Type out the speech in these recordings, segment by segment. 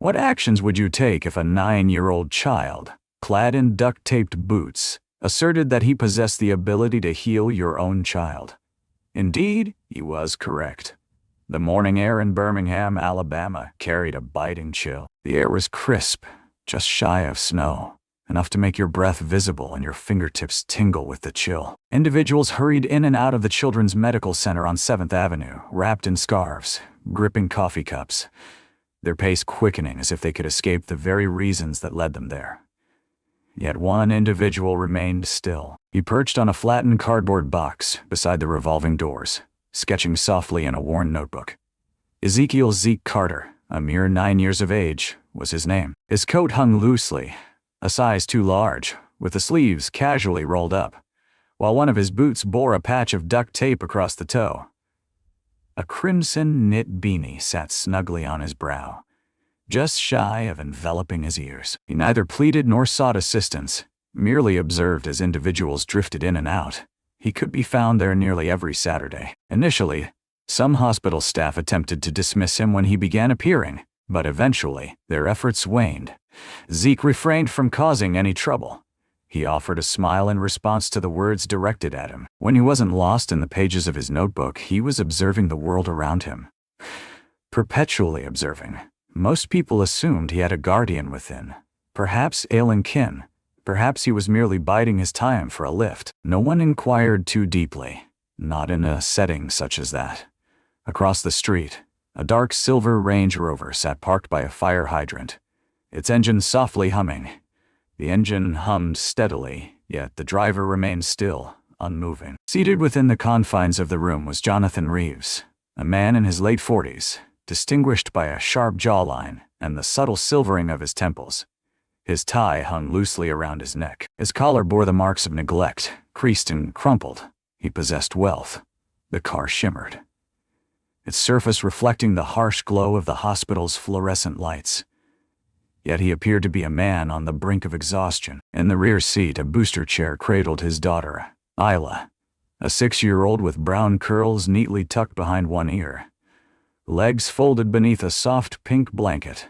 What actions would you take if a 9-year-old child, clad in duct-taped boots, asserted that he possessed the ability to heal your own child? Indeed, he was correct. The morning air in Birmingham, Alabama, carried a biting chill. The air was crisp, just shy of snow, enough to make your breath visible and your fingertips tingle with the chill. Individuals hurried in and out of the Children's Medical Center on 7th Avenue, wrapped in scarves, gripping coffee cups, their pace quickening as if they could escape the very reasons that led them there. Yet one individual remained still. He perched on a flattened cardboard box beside the revolving doors, sketching softly in a worn notebook. Ezekiel Zeke Carter, a mere 9 years of age, was his name. His coat hung loosely, a size too large, with the sleeves casually rolled up, while one of his boots bore a patch of duct tape across the toe. A crimson knit beanie sat snugly on his brow, just shy of enveloping his ears. He neither pleaded nor sought assistance, merely observed as individuals drifted in and out. He could be found there nearly every Saturday. Initially, some hospital staff attempted to dismiss him when he began appearing, but eventually, their efforts waned. Zeke refrained from causing any trouble. He offered a smile in response to the words directed at him. When he wasn't lost in the pages of his notebook, he was observing the world around him. Perpetually observing. Most people assumed he had a guardian within, perhaps ailing kin. Perhaps he was merely biding his time for a lift. No one inquired too deeply, not in a setting such as that. Across the street, a dark silver Range Rover sat parked by a fire hydrant, its engine softly humming. The engine hummed steadily, yet the driver remained still, unmoving. Seated within the confines of the room was Jonathan Reeves, a man in his late 40s, distinguished by a sharp jawline and the subtle silvering of his temples. His tie hung loosely around his neck. His collar bore the marks of neglect, creased and crumpled. He possessed wealth. The car shimmered, its surface reflecting the harsh glow of the hospital's fluorescent lights. Yet he appeared to be a man on the brink of exhaustion. In the rear seat, a booster chair cradled his daughter, Isla, a 6-year-old with brown curls neatly tucked behind one ear, legs folded beneath a soft pink blanket.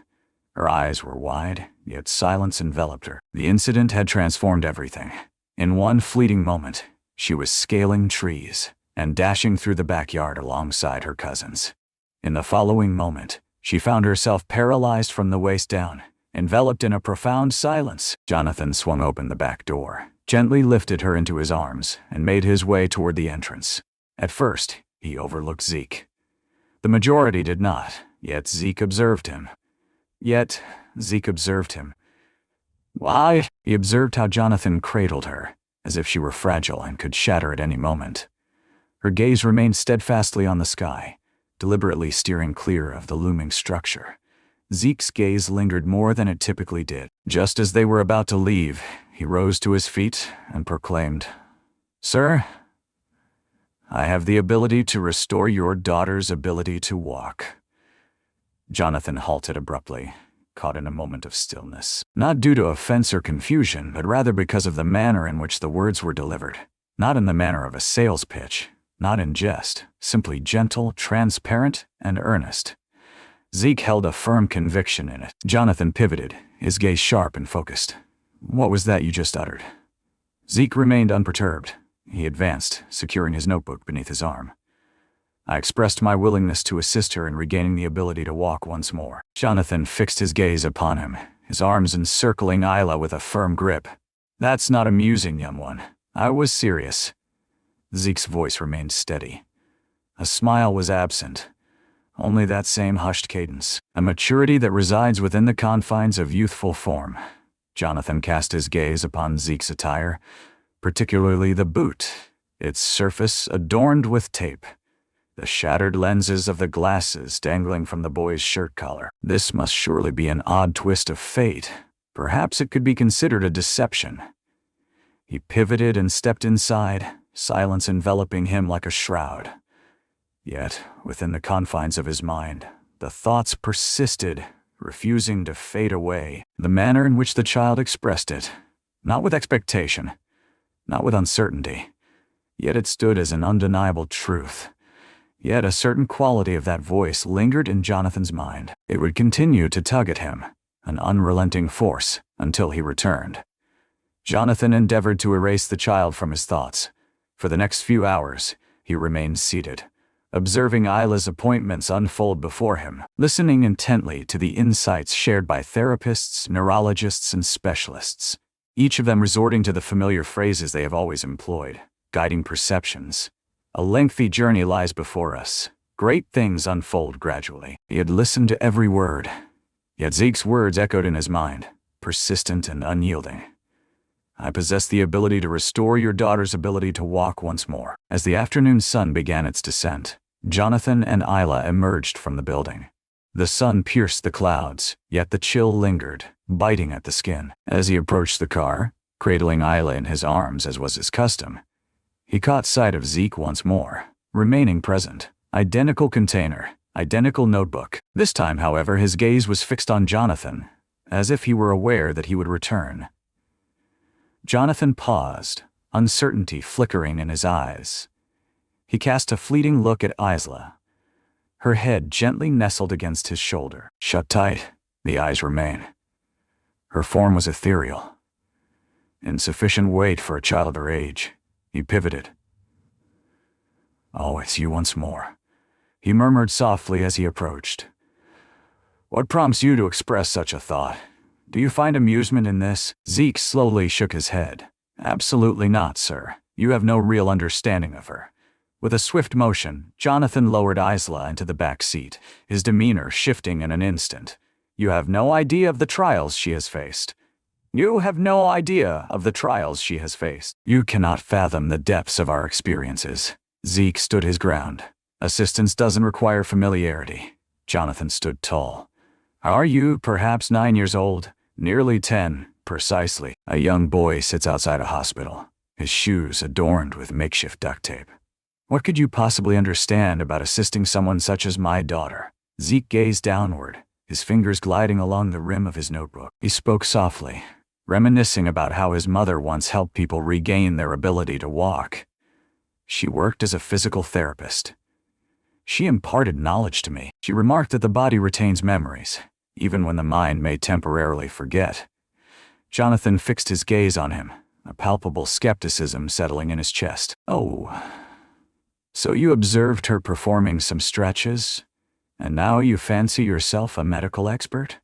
Her eyes were wide, yet silence enveloped her. The incident had transformed everything. In one fleeting moment, she was scaling trees and dashing through the backyard alongside her cousins. In the following moment, she found herself paralyzed from the waist down, enveloped in a profound silence. Jonathan swung open the back door, gently lifted her into his arms, and made his way toward the entrance. At first, he overlooked Zeke. The majority did not, yet Zeke observed him. Why? He observed how Jonathan cradled her, as if she were fragile and could shatter at any moment. Her gaze remained steadfastly on the sky, deliberately steering clear of the looming structure. Zeke's gaze lingered more than it typically did. Just as they were about to leave, he rose to his feet and proclaimed, "Sir, I have the ability to restore your daughter's ability to walk." Jonathan halted abruptly, caught in a moment of stillness. Not due to offense or confusion, but rather because of the manner in which the words were delivered. Not in the manner of a sales pitch, not in jest, simply gentle, transparent, and earnest. Zeke held a firm conviction in it. Jonathan pivoted, his gaze sharp and focused. "What was that you just uttered?" Zeke remained unperturbed. He advanced, securing his notebook beneath his arm. "I expressed my willingness to assist her in regaining the ability to walk once more." Jonathan fixed his gaze upon him, his arms encircling Isla with a firm grip. "That's not amusing, young one. I was serious." Zeke's voice remained steady. A smile was absent, only that same hushed cadence, a maturity that resides within the confines of youthful form. Jonathan cast his gaze upon Zeke's attire, particularly the boot, its surface adorned with tape, the shattered lenses of the glasses dangling from the boy's shirt collar. This must surely be an odd twist of fate. Perhaps it could be considered a deception. He pivoted and stepped inside, silence enveloping him like a shroud. Yet, within the confines of his mind, the thoughts persisted, refusing to fade away. The manner in which the child expressed it, not with expectation, not with uncertainty, yet it stood as an undeniable truth. Yet a certain quality of that voice lingered in Jonathan's mind. It would continue to tug at him, an unrelenting force, until he returned. Jonathan endeavored to erase the child from his thoughts. For the next few hours, he remained seated, observing Isla's appointments unfold before him, listening intently to the insights shared by therapists, neurologists, and specialists, each of them resorting to the familiar phrases they have always employed, guiding perceptions. A lengthy journey lies before us. Great things unfold gradually. He had listened to every word, yet Zeke's words echoed in his mind, persistent and unyielding. I possess the ability to restore your daughter's ability to walk once more. As the afternoon sun began its descent, Jonathan and Isla emerged from the building. The sun pierced the clouds, yet the chill lingered, biting at the skin. As he approached the car, cradling Isla in his arms as was his custom, he caught sight of Zeke once more, remaining present. Identical container, identical notebook. This time, however, his gaze was fixed on Jonathan, as if he were aware that he would return. Jonathan paused, uncertainty flickering in his eyes. He cast a fleeting look at Isla. Her head gently nestled against his shoulder. Shut tight, the eyes remain. Her form was ethereal. Insufficient weight for a child her age. He pivoted. Oh, it's you once more, he murmured softly as he approached. What prompts you to express such a thought? Do you find amusement in this? Zeke slowly shook his head. Absolutely not, sir. You have no real understanding of her. With a swift motion, Jonathan lowered Isla into the back seat, his demeanor shifting in an instant. You have no idea of the trials she has faced. You have no idea of the trials she has faced. You cannot fathom the depths of our experiences. Zeke stood his ground. Assistance doesn't require familiarity. Jonathan stood tall. Are you perhaps 9 years old? Nearly 10, precisely. A young boy sits outside a hospital, his shoes adorned with makeshift duct tape. What could you possibly understand about assisting someone such as my daughter? Zeke gazed downward, his fingers gliding along the rim of his notebook. He spoke softly, reminiscing about how his mother once helped people regain their ability to walk. She worked as a physical therapist. She imparted knowledge to me. She remarked that the body retains memories, even when the mind may temporarily forget. Jonathan fixed his gaze on him, a palpable skepticism settling in his chest. Oh, so you observed her performing some stretches, and now you fancy yourself a medical expert?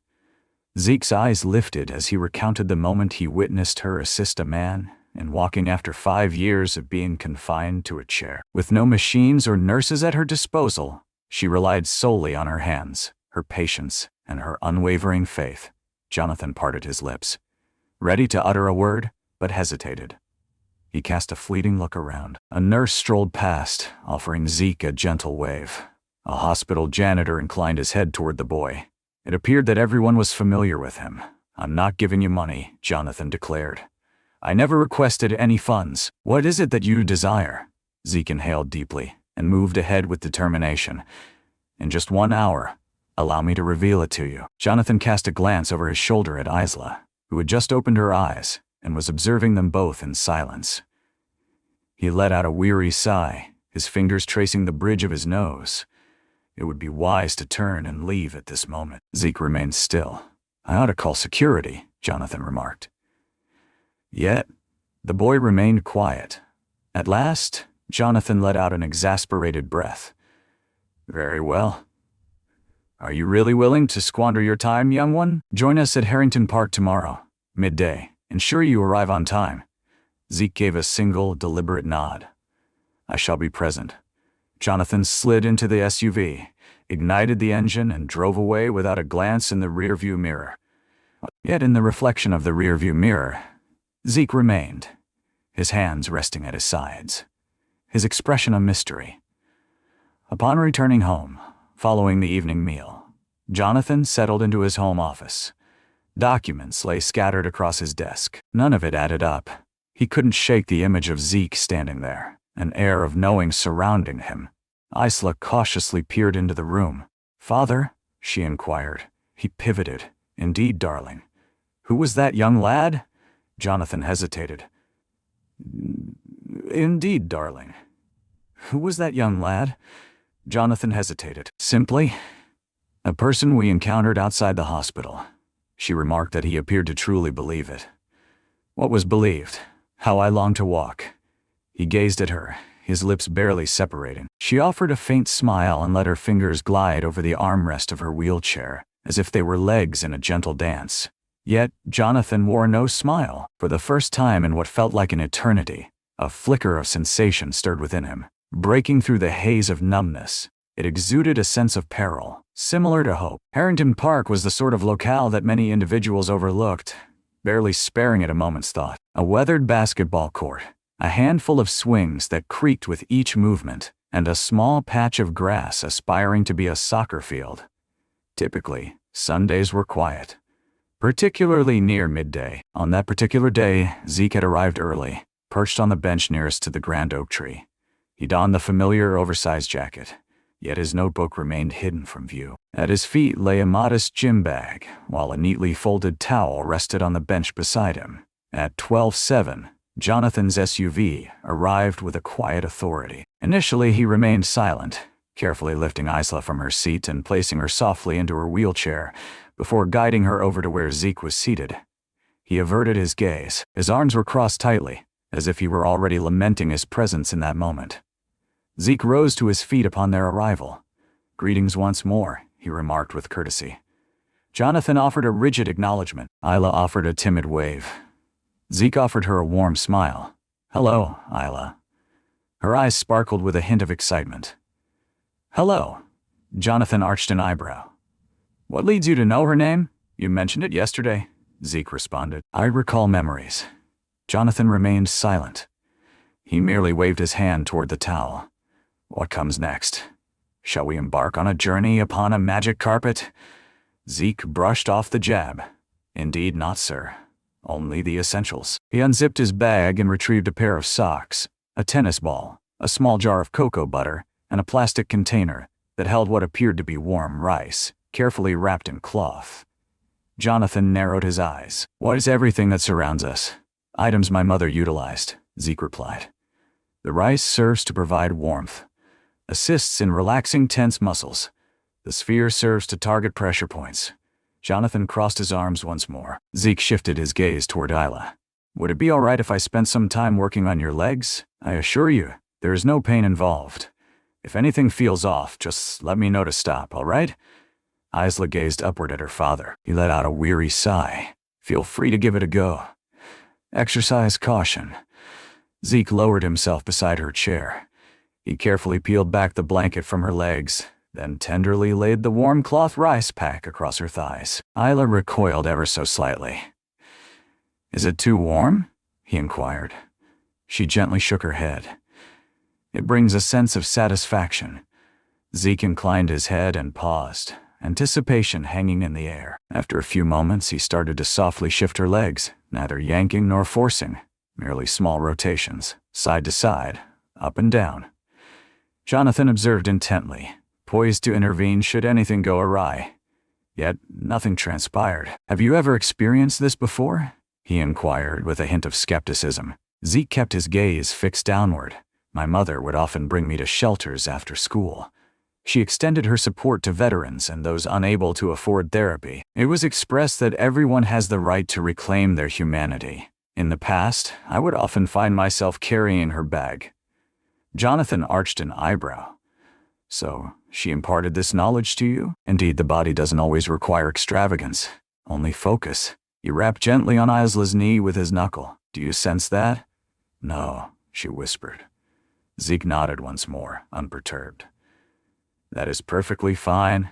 Zeke's eyes lifted as he recounted the moment he witnessed her assist a man in walking after 5 years of being confined to a chair. With no machines or nurses at her disposal, she relied solely on her hands, her patience, and her unwavering faith. Jonathan parted his lips, ready to utter a word, but hesitated. He cast a fleeting look around. A nurse strolled past, offering Zeke a gentle wave. A hospital janitor inclined his head toward the boy. It appeared that everyone was familiar with him. I'm not giving you money, Jonathan declared. I never requested any funds. What is it that you desire? Zeke inhaled deeply and moved ahead with determination. In just 1 hour, allow me to reveal it to you. Jonathan cast a glance over his shoulder at Isla, who had just opened her eyes and was observing them both in silence. He let out a weary sigh, his fingers tracing the bridge of his nose. It would be wise to turn and leave at this moment. Zeke remained still. I ought to call security, Jonathan remarked. Yet, the boy remained quiet. At last, Jonathan let out an exasperated breath. Very well. Are you really willing to squander your time, young one? Join us at Harrington Park tomorrow, midday. Ensure you arrive on time. Zeke gave a single, deliberate nod. I shall be present. Jonathan slid into the SUV, ignited the engine, and drove away without a glance in the rearview mirror. Yet in the reflection of the rearview mirror, Zeke remained, his hands resting at his sides, his expression a mystery. Upon returning home, following the evening meal, Jonathan settled into his home office. Documents lay scattered across his desk. None of it added up. He couldn't shake the image of Zeke standing there, an air of knowing surrounding him. Isla cautiously peered into the room. Father? She inquired. He pivoted. Indeed, darling. Who was that young lad? Jonathan hesitated. Indeed, darling. Who was that young lad? Jonathan hesitated. Simply, a person we encountered outside the hospital. She remarked that he appeared to truly believe it. What was believed? How I longed to walk. He gazed at her, his lips barely separating. She offered a faint smile and let her fingers glide over the armrest of her wheelchair, as if they were legs in a gentle dance. Yet, Jonathan wore no smile. For the first time in what felt like an eternity, a flicker of sensation stirred within him. Breaking through the haze of numbness, it exuded a sense of peril, similar to hope. Harrington Park was the sort of locale that many individuals overlooked, barely sparing it a moment's thought. A weathered basketball court, a handful of swings that creaked with each movement, and a small patch of grass aspiring to be a soccer field. Typically, Sundays were quiet, particularly near midday. On that particular day, Zeke had arrived early, perched on the bench nearest to the grand oak tree. He donned the familiar oversized jacket, yet his notebook remained hidden from view. At his feet lay a modest gym bag, while a neatly folded towel rested on the bench beside him. At 12:07, Jonathan's SUV arrived with a quiet authority. Initially, he remained silent, carefully lifting Isla from her seat and placing her softly into her wheelchair before guiding her over to where Zeke was seated. He averted his gaze. His arms were crossed tightly, as if he were already lamenting his presence in that moment. Zeke rose to his feet upon their arrival. "Greetings once more," he remarked with courtesy. Jonathan offered a rigid acknowledgement. Isla offered a timid wave. Zeke offered her a warm smile. "Hello, Isla." Her eyes sparkled with a hint of excitement. "Hello." Jonathan arched an eyebrow. "What leads you to know her name? You mentioned it yesterday," Zeke responded. "I recall memories." Jonathan remained silent. He merely waved his hand toward the towel. "What comes next? Shall we embark on a journey upon a magic carpet?" Zeke brushed off the jab. "Indeed not, sir. Only the essentials." He unzipped his bag and retrieved a pair of socks, a tennis ball, a small jar of cocoa butter, and a plastic container that held what appeared to be warm rice, carefully wrapped in cloth. Jonathan narrowed his eyes. "What is everything that surrounds us?" "Items my mother utilized," Zeke replied. "The rice serves to provide warmth, assists in relaxing tense muscles. The sphere serves to target pressure points." Jonathan crossed his arms once more. Zeke shifted his gaze toward Isla. "Would it be all right if I spent some time working on your legs? I assure you, there is no pain involved. If anything feels off, just let me know to stop, all right?" Isla gazed upward at her father. He let out a weary sigh. "Feel free to give it a go. Exercise caution." Zeke lowered himself beside her chair. He carefully peeled back the blanket from her legs, then tenderly laid the warm cloth rice pack across her thighs. Isla recoiled ever so slightly. "Is it too warm?" he inquired. She gently shook her head. "It brings a sense of satisfaction." Zeke inclined his head and paused, anticipation hanging in the air. After a few moments, he started to softly shift her legs, neither yanking nor forcing, merely small rotations, side to side, up and down. Jonathan observed intently, poised to intervene should anything go awry. Yet nothing transpired. "Have you ever experienced this before?" he inquired with a hint of skepticism. Zeke kept his gaze fixed downward. "My mother would often bring me to shelters after school. She extended her support to veterans and those unable to afford therapy. It was expressed that everyone has the right to reclaim their humanity. In the past, I would often find myself carrying her bag." Jonathan arched an eyebrow. "So, she imparted this knowledge to you?" "Indeed, the body doesn't always require extravagance, only focus." He rapped gently on Isla's knee with his knuckle. "Do you sense that?" "No," she whispered. Zeke nodded once more, unperturbed. "That is perfectly fine.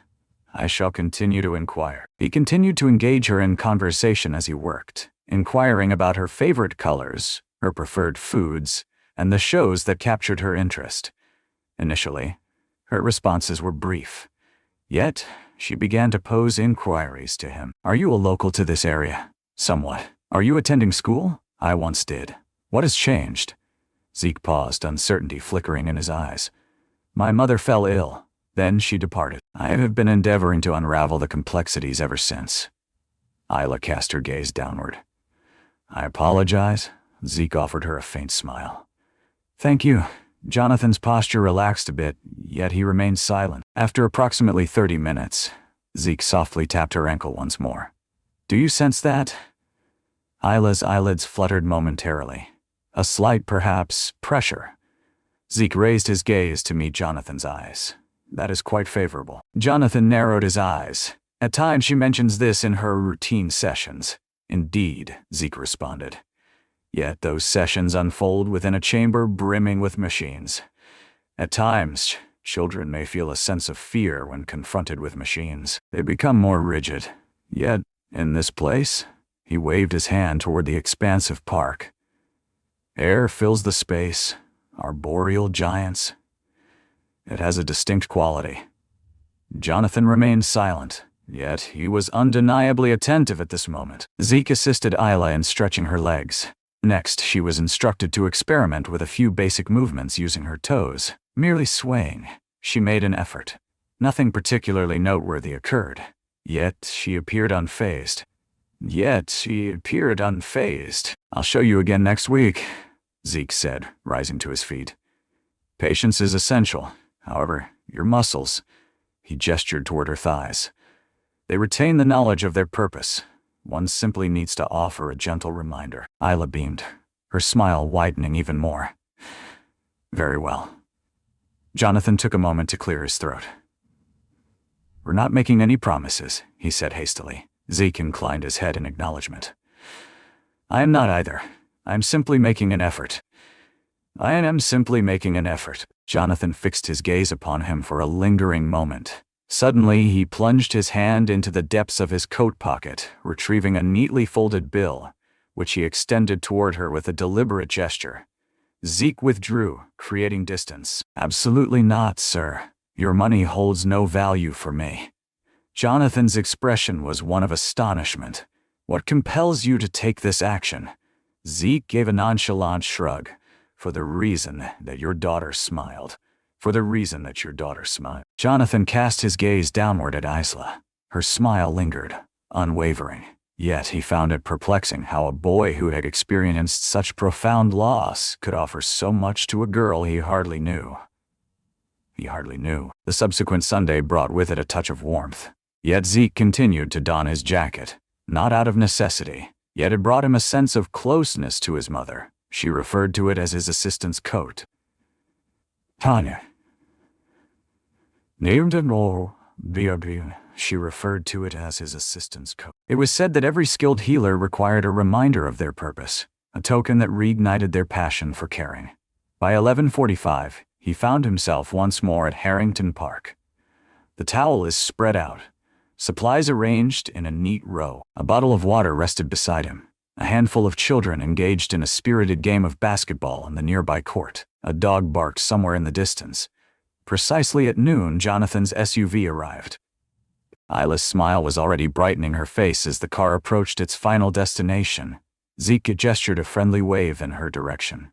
I shall continue to inquire." He continued to engage her in conversation as he worked, inquiring about her favorite colors, her preferred foods, and the shows that captured her interest. Initially, her responses were brief. Yet, she began to pose inquiries to him. "Are you a local to this area?" "Somewhat." "Are you attending school?" "I once did." "What has changed?" Zeke paused, uncertainty flickering in his eyes. "My mother fell ill. Then she departed. I have been endeavoring to unravel the complexities ever since." Isla cast her gaze downward. "I apologize." Zeke offered her a faint smile. "Thank you." Jonathan's posture relaxed a bit, yet he remained silent. After approximately 30 minutes, Zeke softly tapped her ankle once more. Do you sense that? Isla's eyelids fluttered momentarily. A slight, perhaps, pressure. Zeke raised his gaze to meet Jonathan's eyes. That is quite favorable. Jonathan narrowed his eyes. At times she mentions this in her routine sessions. Indeed, Zeke responded. Yet those sessions unfold within a chamber brimming with machines. At times, children may feel a sense of fear when confronted with machines. They become more rigid. Yet, in this place, he waved his hand toward the expansive park. Air fills the space, arboreal giants. It has a distinct quality. Jonathan remained silent, yet he was undeniably attentive at this moment. Zeke assisted Isla in stretching her legs. Next, she was instructed to experiment with a few basic movements using her toes. Merely swaying, she made an effort. Nothing particularly noteworthy occurred. Yet she appeared unfazed. I'll show you again next week, Zeke said, rising to his feet. Patience is essential. However, your muscles, he gestured toward her thighs. They retain the knowledge of their purpose. One simply needs to offer a gentle reminder. Isla beamed, her smile widening even more. Very well. Jonathan took a moment to clear his throat. We're not making any promises, he said hastily. Zeke inclined his head in acknowledgement. I am not either. I am simply making an effort. Jonathan fixed his gaze upon him for a lingering moment. Suddenly, he plunged his hand into the depths of his coat pocket, retrieving a neatly folded bill, which he extended toward her with a deliberate gesture. Zeke withdrew, creating distance. Absolutely not, sir. Your money holds no value for me. Jonathan's expression was one of astonishment. What compels you to take this action? Zeke gave a nonchalant shrug. For the reason that your daughter smiled. Jonathan cast his gaze downward at Isla. Her smile lingered, unwavering. Yet he found it perplexing how a boy who had experienced such profound loss could offer so much to a girl he hardly knew. The subsequent Sunday brought with it a touch of warmth. Yet Zeke continued to don his jacket, not out of necessity. Yet it brought him a sense of closeness to his mother. She referred to it as his assistant's coat. Tanya. She referred to it as his assistant's coat. It was said that every skilled healer required a reminder of their purpose, a token that reignited their passion for caring. By 11:45, he found himself once more at Harrington Park. The towel is spread out, supplies arranged in a neat row. A bottle of water rested beside him. A handful of children engaged in a spirited game of basketball in the nearby court. A dog barked somewhere in the distance. Precisely at noon, Jonathan's SUV arrived. Isla's smile was already brightening her face as the car approached its final destination. Zeke gestured a friendly wave in her direction.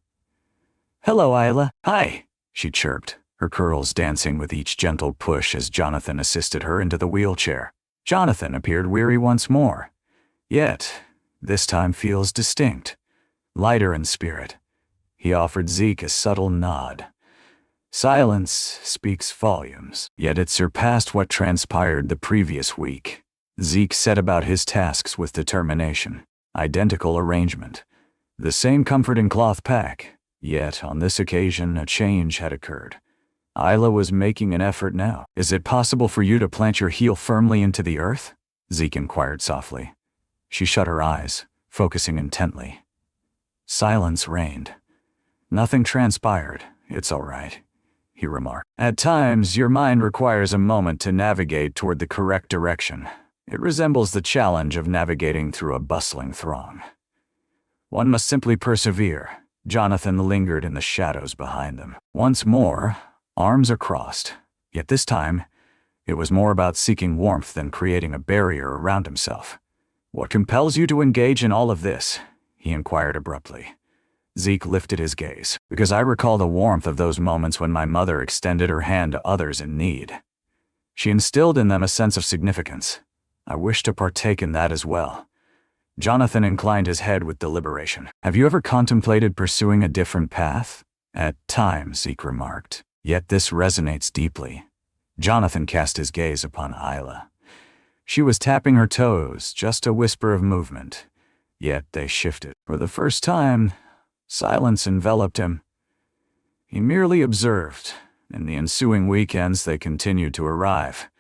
Hello, Isla. Hi, she chirped, her curls dancing with each gentle push as Jonathan assisted her into the wheelchair. Jonathan appeared weary once more. Yet, this time feels distinct, lighter in spirit. He offered Zeke a subtle nod. Silence speaks volumes, yet it surpassed what transpired the previous week. Zeke set about his tasks with determination. Identical arrangement. The same comforting cloth pack, yet on this occasion a change had occurred. Isla was making an effort now. Is it possible for you to plant your heel firmly into the earth? Zeke inquired softly. She shut her eyes, focusing intently. Silence reigned. Nothing transpired. It's all right, he remarked. At times, your mind requires a moment to navigate toward the correct direction. It resembles the challenge of navigating through a bustling throng. One must simply persevere. Jonathan lingered in the shadows behind them. Once more, arms are crossed. Yet this time, it was more about seeking warmth than creating a barrier around himself. What compels you to engage in all of this? He inquired abruptly. Zeke lifted his gaze. Because I recall the warmth of those moments when my mother extended her hand to others in need. She instilled in them a sense of significance. I wish to partake in that as well. Jonathan inclined his head with deliberation. Have you ever contemplated pursuing a different path? At times, Zeke remarked. Yet this resonates deeply. Jonathan cast his gaze upon Isla. She was tapping her toes, just a whisper of movement. Yet they shifted. For the first time, silence enveloped him. He merely observed. In the ensuing weekends, they continued to arrive.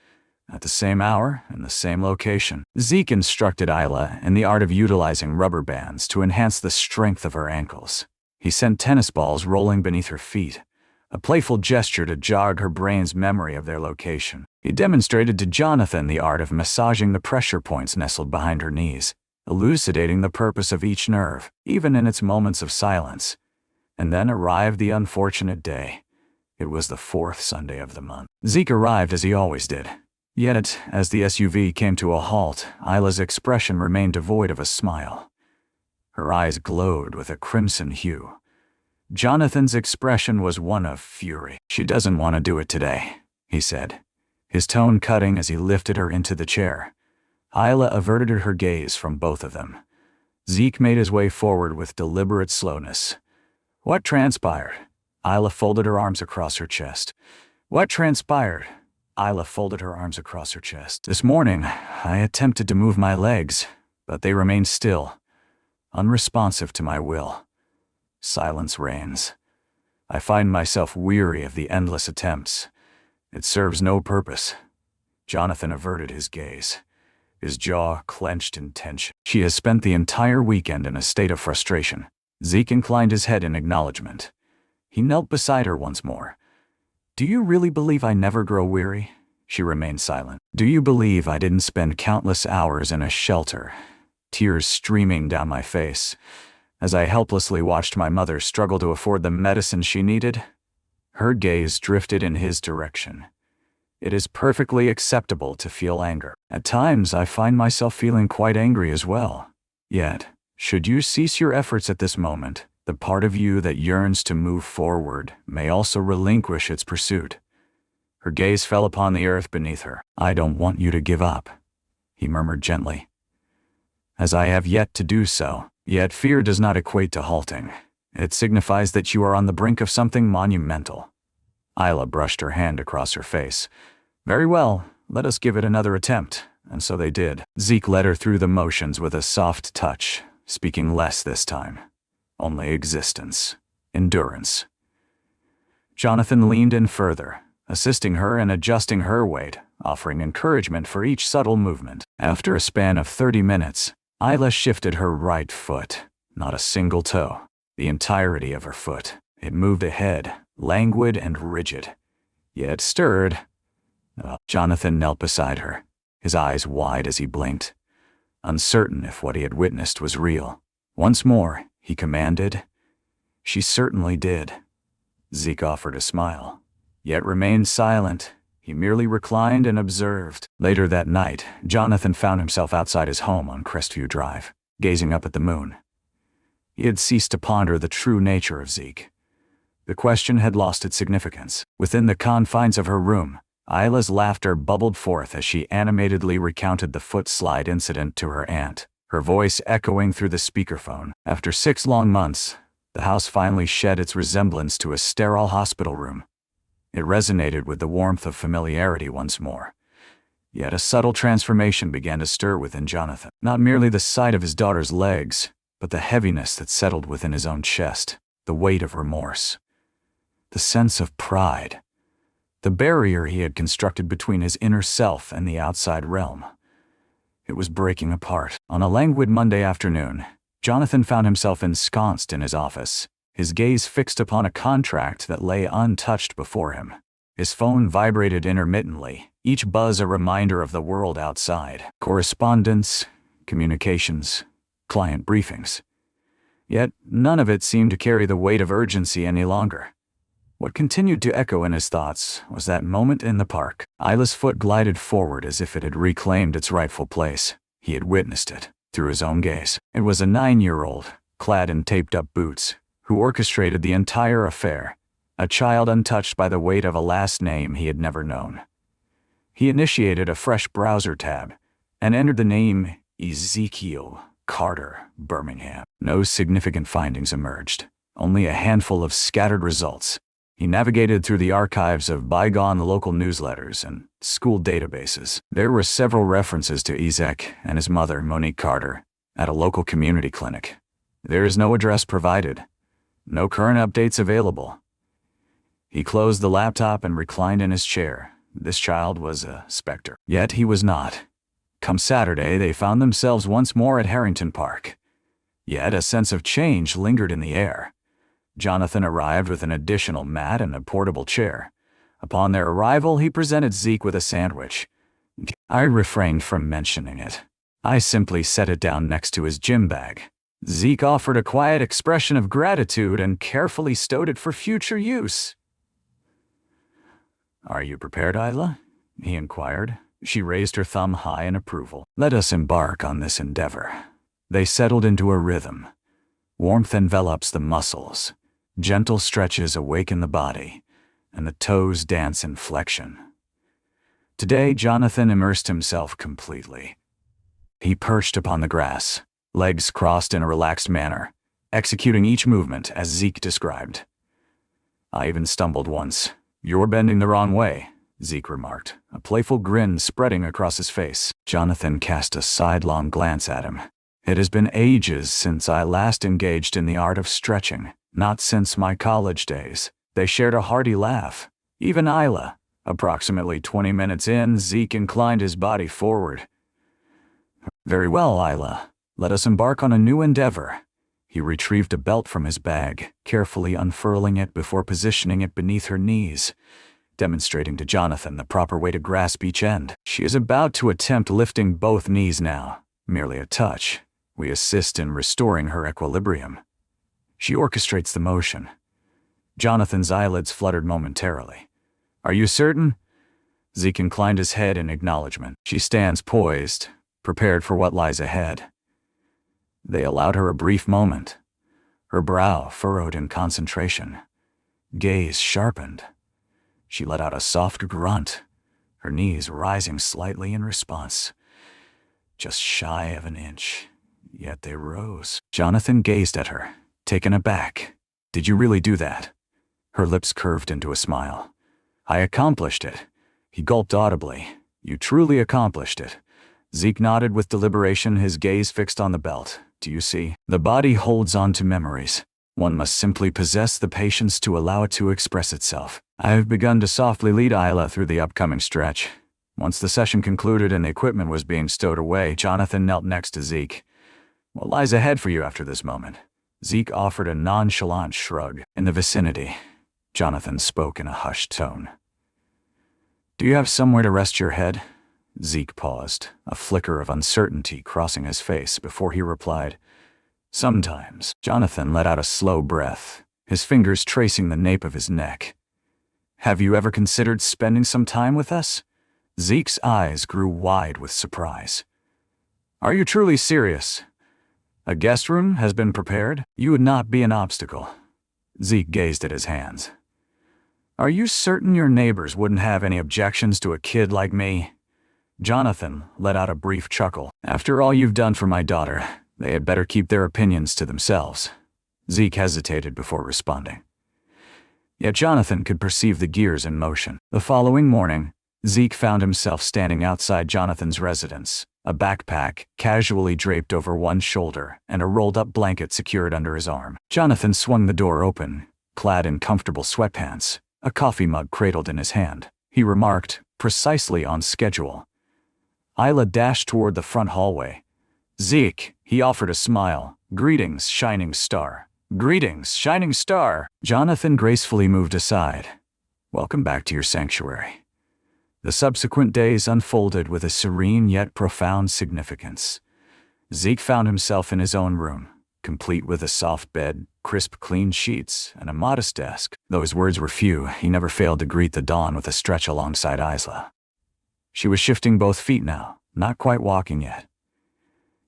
At the same hour, in the same location. Zeke instructed Isla in the art of utilizing rubber bands to enhance the strength of her ankles. He sent tennis balls rolling beneath her feet, a playful gesture to jog her brain's memory of their location. He demonstrated to Jonathan the art of massaging the pressure points nestled behind her knees, elucidating the purpose of each nerve, even in its moments of silence. And then arrived the unfortunate day. It was the 4th Sunday of the month. Zeke arrived as he always did. Yet, as the SUV came to a halt, Isla's expression remained devoid of a smile. Her eyes glowed with a crimson hue. Jonathan's expression was one of fury. "She doesn't want to do it today," he said, his tone cutting as he lifted her into the chair. Isla averted her gaze from both of them. Zeke made his way forward with deliberate slowness. "What transpired?" Isla folded her arms across her chest. "What transpired?" Isla folded her arms across her chest. "This morning, I attempted to move my legs, but they remained still, unresponsive to my will. Silence reigns. I find myself weary of the endless attempts. It serves no purpose." Jonathan averted his gaze, his jaw clenched in tension. "She has spent the entire weekend in a state of frustration." Zeke inclined his head in acknowledgement. He knelt beside her once more. "Do you really believe I never grow weary?" She remained silent. "Do you believe I didn't spend countless hours in a shelter, tears streaming down my face, as I helplessly watched my mother struggle to afford the medicine she needed?" Her gaze drifted in his direction. "It is perfectly acceptable to feel anger. At times, I find myself feeling quite angry as well. Yet, should you cease your efforts at this moment, the part of you that yearns to move forward may also relinquish its pursuit." Her gaze fell upon the earth beneath her. "I don't want you to give up," he murmured gently, "as I have yet to do so. Yet fear does not equate to halting. It signifies that you are on the brink of something monumental." Isla brushed her hand across her face. "Very well, let us give it another attempt." And so they did. Zeke led her through the motions with a soft touch, speaking less this time. Only existence, endurance. Jonathan leaned in further, assisting her in adjusting her weight, offering encouragement for each subtle movement. After a span of 30 minutes, Isla shifted her right foot, not a single toe, the entirety of her foot. It moved ahead, languid and rigid, yet stirred. Jonathan knelt beside her, his eyes wide as he blinked, uncertain if what he had witnessed was real. Once more, he commanded. She certainly did. Zeke offered a smile, yet remained silent. He merely reclined and observed. Later that night, Jonathan found himself outside his home on Crestview Drive, gazing up at the moon. He had ceased to ponder the true nature of Zeke. The question had lost its significance. Within the confines of her room, Isla's laughter bubbled forth as she animatedly recounted the foot slide incident to her aunt, her voice echoing through the speakerphone. After 6 long months, the house finally shed its resemblance to a sterile hospital room. It resonated with the warmth of familiarity once more. Yet a subtle transformation began to stir within Jonathan. Not merely the sight of his daughter's legs, but the heaviness that settled within his own chest, the weight of remorse, the sense of pride, the barrier he had constructed between his inner self and the outside realm. It was breaking apart. On a languid Monday afternoon, Jonathan found himself ensconced in his office, his gaze fixed upon a contract that lay untouched before him. His phone vibrated intermittently, each buzz a reminder of the world outside. Correspondence, communications, client briefings. Yet none of it seemed to carry the weight of urgency any longer. What continued to echo in his thoughts was that moment in the park. Isla's foot glided forward as if it had reclaimed its rightful place. He had witnessed it, through his own gaze. It was a 9-year-old, clad in taped-up boots, who orchestrated the entire affair, a child untouched by the weight of a last name he had never known. He initiated a fresh browser tab and entered the name Ezekiel Carter Birmingham. No significant findings emerged. only a handful of scattered results. He navigated through the archives of bygone local newsletters and school databases. There were several references to Isaac and his mother, Monique Carter, at a local community clinic. There is no address provided, no current updates available. He closed the laptop and reclined in his chair. This child was a specter. Yet he was not. Come Saturday, they found themselves once more at Harrington Park. Yet a sense of change lingered in the air. Jonathan arrived with an additional mat and a portable chair. Upon their arrival, he presented Zeke with a sandwich. I refrained from mentioning it. I simply set it down next to his gym bag. Zeke offered a quiet expression of gratitude and carefully stowed it for future use. Are you prepared, Isla? He inquired. She raised her thumb high in approval. Let us embark on this endeavor. They settled into a rhythm. Warmth envelops the muscles. Gentle stretches awaken the body, and the toes dance in flexion. Today, Jonathan immersed himself completely. He perched upon the grass, legs crossed in a relaxed manner, executing each movement as Zeke described. I even stumbled once. You're bending the wrong way, Zeke remarked, a playful grin spreading across his face. Jonathan cast a sidelong glance at him. It has been ages since I last engaged in the art of stretching, not since my college days. They shared a hearty laugh. Even Isla. Approximately 20 minutes in, Zeke inclined his body forward. Very well, Isla. Let us embark on a new endeavor. He retrieved a belt from his bag, carefully unfurling it before positioning it beneath her knees, demonstrating to Jonathan the proper way to grasp each end. She is about to attempt lifting both knees now. Merely a touch. We assist in restoring her equilibrium. She orchestrates the motion. Jonathan's eyelids fluttered momentarily. Are you certain? Zeke inclined his head in acknowledgement. She stands poised, prepared for what lies ahead. They allowed her a brief moment. Her brow furrowed in concentration. Gaze sharpened. She let out a soft grunt, her knees rising slightly in response. Just shy of an inch, yet they rose. Jonathan gazed at her, taken aback. Did you really do that? Her lips curved into a smile. I accomplished it. He gulped audibly. You truly accomplished it. Zeke nodded with deliberation, his gaze fixed on the belt. Do you see? The body holds on to memories. One must simply possess the patience to allow it to express itself. I have begun to softly lead Isla through the upcoming stretch. Once the session concluded and the equipment was being stowed away, Jonathan knelt next to Zeke. What lies ahead for you after this moment? Zeke offered a nonchalant shrug. In the vicinity, Jonathan spoke in a hushed tone. Do you have somewhere to rest your head? Zeke paused, a flicker of uncertainty crossing his face before he replied, Sometimes. Jonathan let out a slow breath, his fingers tracing the nape of his neck. Have you ever considered spending some time with us? Zeke's eyes grew wide with surprise. Are you truly serious? A guest room has been prepared? You would not be an obstacle. Zeke gazed at his hands. Are you certain your neighbors wouldn't have any objections to a kid like me? Jonathan let out a brief chuckle. After all you've done for my daughter, they had better keep their opinions to themselves. Zeke hesitated before responding. Yet Jonathan could perceive the gears in motion. The following morning, Zeke found himself standing outside Jonathan's residence, a backpack casually draped over one shoulder and a rolled-up blanket secured under his arm. Jonathan swung the door open, clad in comfortable sweatpants, a coffee mug cradled in his hand. He remarked, precisely on schedule. Isla dashed toward the front hallway. Zeke, he offered a smile. Greetings, shining star. Greetings, shining star. Jonathan gracefully moved aside. Welcome back to your sanctuary. The subsequent days unfolded with a serene yet profound significance. Zeke found himself in his own room, complete with a soft bed, crisp clean sheets, and a modest desk. Though his words were few, he never failed to greet the dawn with a stretch alongside Isla. She was shifting both feet now, not quite walking yet.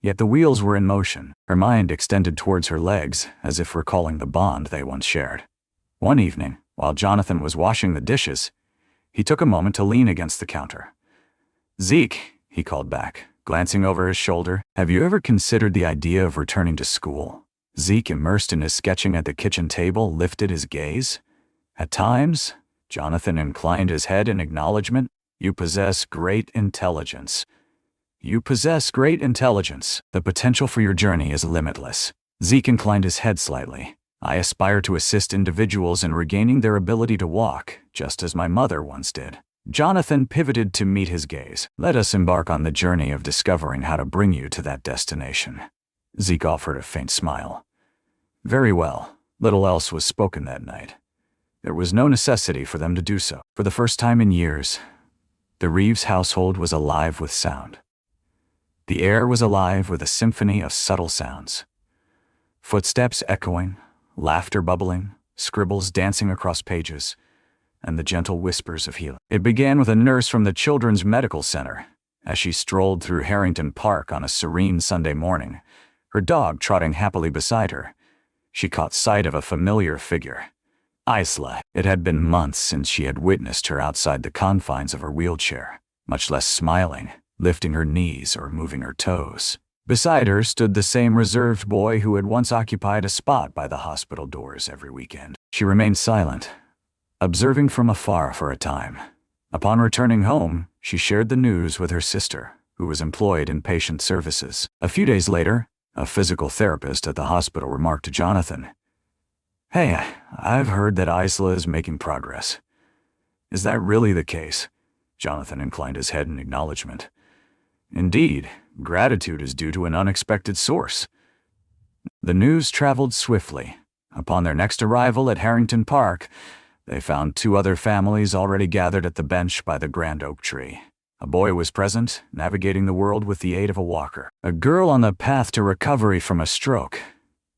Yet the wheels were in motion. Her mind extended towards her legs, as if recalling the bond they once shared. One evening, while Jonathan was washing the dishes, he took a moment to lean against the counter. Zeke, he called back, glancing over his shoulder, have you ever considered the idea of returning to school? Zeke, immersed in his sketching at the kitchen table, lifted his gaze. At times, Jonathan inclined his head in acknowledgement. You possess great intelligence. You possess great intelligence. The potential for your journey is limitless. Zeke inclined his head slightly. I aspire to assist individuals in regaining their ability to walk, just as my mother once did. Jonathan pivoted to meet his gaze. Let us embark on the journey of discovering how to bring you to that destination. Zeke offered a faint smile. Very well. Little else was spoken that night. There was no necessity for them to do so. For the first time in years, the Reeves household was alive with sound. The air was alive with a symphony of subtle sounds. Footsteps echoing, laughter bubbling, scribbles dancing across pages, and the gentle whispers of healing. It began with a nurse from the Children's Medical Center. As she strolled through Harrington Park on a serene Sunday morning, her dog trotting happily beside her, she caught sight of a familiar figure. Isla. It had been months since she had witnessed her outside the confines of her wheelchair, much less smiling, lifting her knees or moving her toes. Beside her stood the same reserved boy who had once occupied a spot by the hospital doors every weekend. She remained silent, observing from afar for a time. Upon returning home, she shared the news with her sister, who was employed in patient services. A few days later, a physical therapist at the hospital remarked to Jonathan, "Hey, I've heard that Isla is making progress." "Is that really the case?" Jonathan inclined his head in acknowledgement. "Indeed, gratitude is due to an unexpected source." The news traveled swiftly. Upon their next arrival at Harrington Park, they found 2 other families already gathered at the bench by the grand oak tree. A boy was present, navigating the world with the aid of a walker. A girl on the path to recovery from a stroke.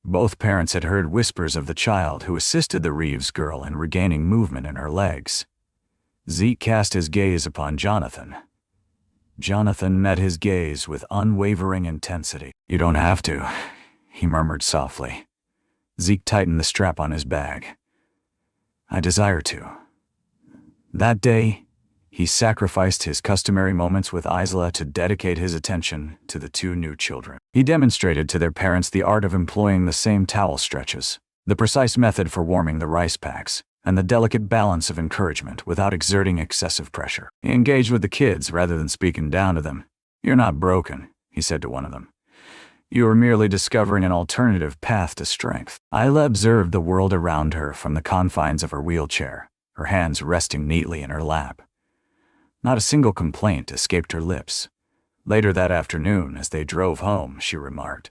Both parents had heard whispers of the child who assisted the Reeves girl in regaining movement in her legs. Zeke cast his gaze upon Jonathan. Jonathan met his gaze with unwavering intensity. "You don't have to," he murmured softly. Zeke tightened the strap on his bag. "I desire to." That day, he sacrificed his customary moments with Isla to dedicate his attention to the 2 new children. He demonstrated to their parents the art of employing the same towel stretches, the precise method for warming the rice packs, and the delicate balance of encouragement without exerting excessive pressure. He engaged with the kids rather than speaking down to them. "You're not broken," he said to one of them. "You are merely discovering an alternative path to strength." Isla observed the world around her from the confines of her wheelchair, her hands resting neatly in her lap. Not a single complaint escaped her lips. Later that afternoon, as they drove home, she remarked,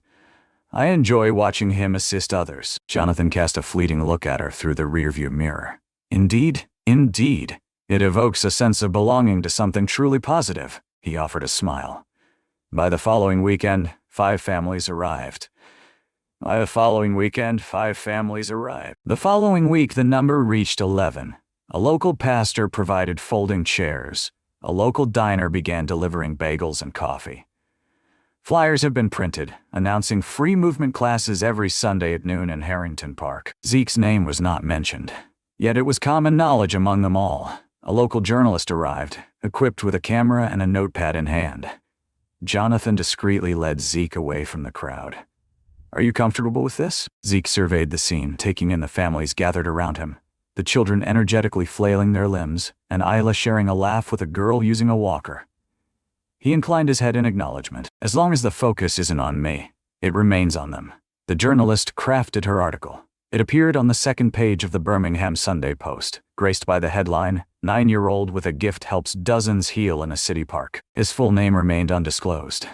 "I enjoy watching him assist others." Jonathan cast a fleeting look at her through the rearview mirror. Indeed, it evokes a sense of belonging to something truly positive," he offered a smile. By the following weekend, 5 families arrived. The following week, the number reached 11. A local pastor provided folding chairs. A local diner began delivering bagels and coffee. Flyers have been printed, announcing free movement classes every Sunday at noon in Harrington Park. Zeke's name was not mentioned, yet it was common knowledge among them all. A local journalist arrived, equipped with a camera and a notepad in hand. Jonathan discreetly led Zeke away from the crowd. "Are you comfortable with this?" Zeke surveyed the scene, taking in the families gathered around him, the children energetically flailing their limbs, and Isla sharing a laugh with a girl using a walker. He inclined his head in acknowledgement. "As long as the focus isn't on me, it remains on them." The journalist crafted her article. It appeared on the second page of the Birmingham Sunday Post, graced by the headline, "9-year-old with a gift helps dozens heal in a city park." His full name remained undisclosed.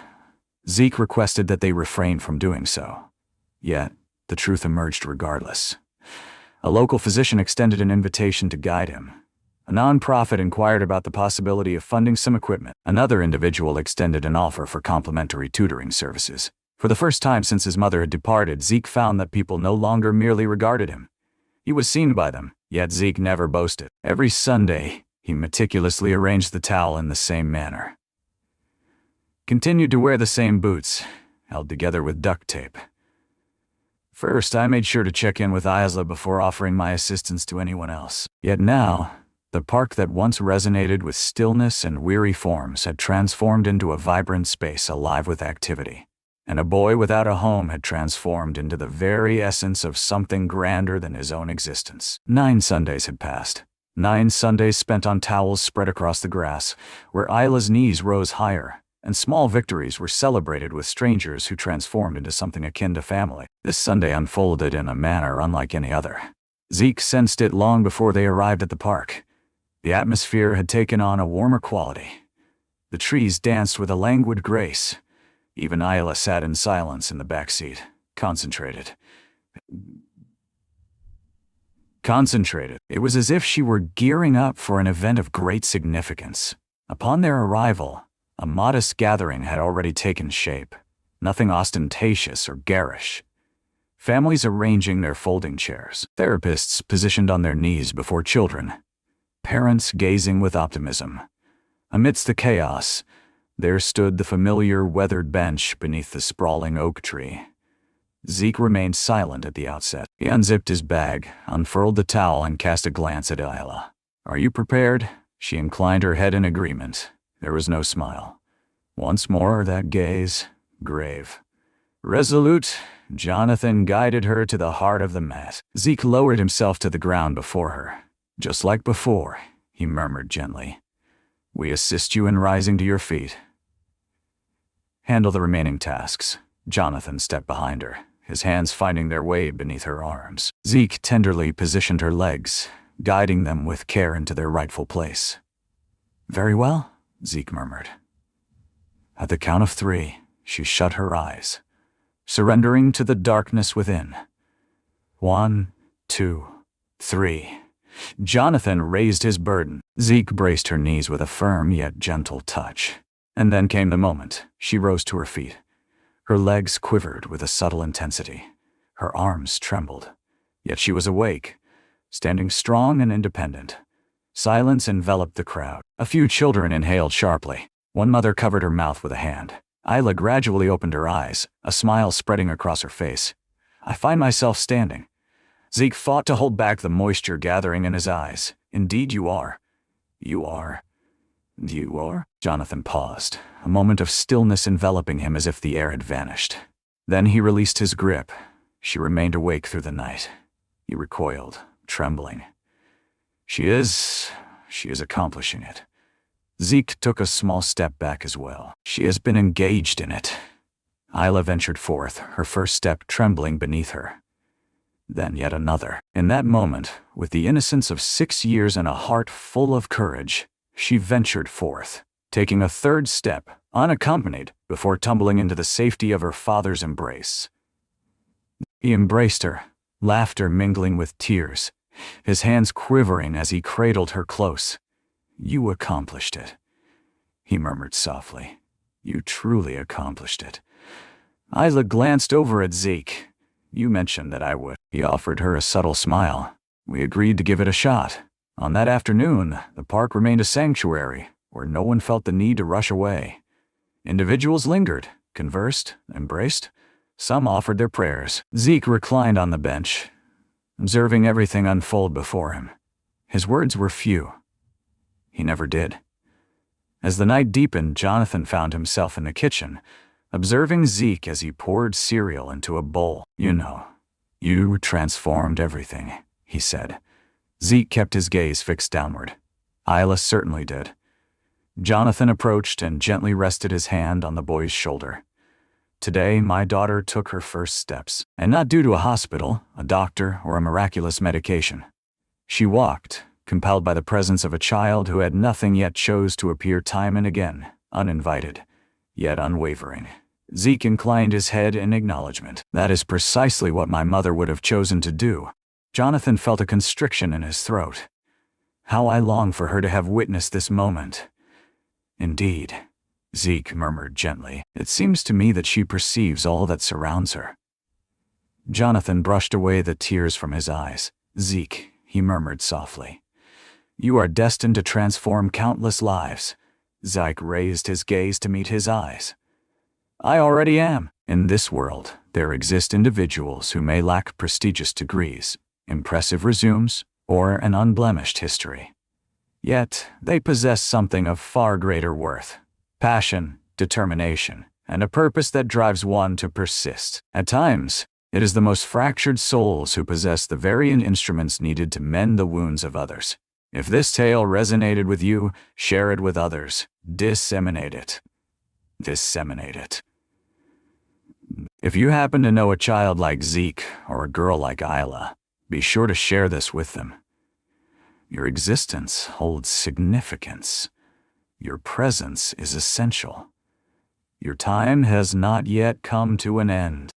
Zeke requested that they refrain from doing so. Yet, the truth emerged regardless. A local physician extended an invitation to guide him. A nonprofit inquired about the possibility of funding some equipment. Another individual extended an offer for complimentary tutoring services. For the first time since his mother had departed, Zeke found that people no longer merely regarded him. He was seen by them, yet Zeke never boasted. Every Sunday, he meticulously arranged the towel in the same manner. Continued to wear the same boots, held together with duct tape. First, I made sure to check in with Isla before offering my assistance to anyone else. Yet now, the park that once resonated with stillness and weary forms had transformed into a vibrant space alive with activity. and a boy without a home had transformed into the very essence of something grander than his own existence. 9 Sundays had passed. 9 Sundays spent on towels spread across the grass, where Isla's knees rose higher, and small victories were celebrated with strangers who transformed into something akin to family. This Sunday unfolded in a manner unlike any other. Zeke sensed it long before they arrived at the park. The atmosphere had taken on a warmer quality. The trees danced with a languid grace. Even Isla sat in silence in the back seat, concentrated. It was as if she were gearing up for an event of great significance. Upon their arrival, a modest gathering had already taken shape, nothing ostentatious or garish. Families arranging their folding chairs, therapists positioned on their knees before children, parents gazing with optimism. Amidst the chaos, there stood the familiar weathered bench beneath the sprawling oak tree. Zeke remained silent at the outset. He unzipped his bag, unfurled the towel, and cast a glance at Isla. "Are you prepared?" She inclined her head in agreement. There was no smile. Once more that gaze, grave. Resolute, Jonathan guided her to the heart of the mat. Zeke lowered himself to the ground before her. "Just like before," he murmured gently. "We assist you in rising to your feet. Handle the remaining tasks." Jonathan stepped behind her, his hands finding their way beneath her arms. Zeke tenderly positioned her legs, guiding them with care into their rightful place. "Very well," Zeke murmured. At the count of 3, she shut her eyes, surrendering to the darkness within. 1, 2, 3. Jonathan raised his burden. Zeke braced her knees with a firm yet gentle touch. And then came the moment. She rose to her feet. Her legs quivered with a subtle intensity. Her arms trembled. Yet she was awake, standing strong and independent. Silence enveloped the crowd. A few children inhaled sharply. One mother covered her mouth with a hand. Isla gradually opened her eyes, a smile spreading across her face. "I find myself standing." Zeke fought to hold back the moisture gathering in his eyes. "Indeed you are." "You are? You are?" Jonathan paused, a moment of stillness enveloping him as if the air had vanished. Then he released his grip. She remained awake through the night. He recoiled, trembling. She is accomplishing it." Zeke took a small step back as well. "She has been engaged in it." Isla ventured forth, her first step trembling beneath her. Then yet another. In that moment, with the innocence of 6 years and a heart full of courage, she ventured forth, taking a third step, unaccompanied, before tumbling into the safety of her father's embrace. He embraced her, laughter mingling with tears, his hands quivering as he cradled her close. "You accomplished it," he murmured softly. "You truly accomplished it." Isla glanced over at Zeke. "You mentioned that I would." He offered her a subtle smile. "We agreed to give it a shot." On that afternoon, the park remained a sanctuary, where no one felt the need to rush away. Individuals lingered, conversed, embraced. Some offered their prayers. Zeke reclined on the bench, observing everything unfold before him. His words were few. He never did. As the night deepened, Jonathan found himself in the kitchen, observing Zeke as he poured cereal into a bowl. You transformed everything," he said. Zeke kept his gaze fixed downward. Isla certainly did. Jonathan approached and gently rested his hand on the boy's shoulder. "Today, my daughter took her first steps, and not due to a hospital, a doctor, or a miraculous medication. She walked, compelled by the presence of a child who had nothing yet chose to appear time and again, uninvited, yet unwavering." Zeke inclined his head in acknowledgement. "That is precisely what my mother would have chosen to do." Jonathan felt a constriction in his throat. "How I long for her to have witnessed this moment." "Indeed," Zeke murmured gently. "It seems to me that she perceives all that surrounds her." Jonathan brushed away the tears from his eyes. "Zeke," he murmured softly, "you are destined to transform countless lives." Zeke raised his gaze to meet his eyes. "I already am." In this world, there exist individuals who may lack prestigious degrees, impressive resumes, or an unblemished history. Yet, they possess something of far greater worth: passion, determination, and a purpose that drives one to persist. At times, it is the most fractured souls who possess the very instruments needed to mend the wounds of others. If this tale resonated with you, share it with others. Disseminate it. Disseminate it. If you happen to know a child like Zeke or a girl like Isla, be sure to share this with them. Your existence holds significance. Your presence is essential. Your time has not yet come to an end.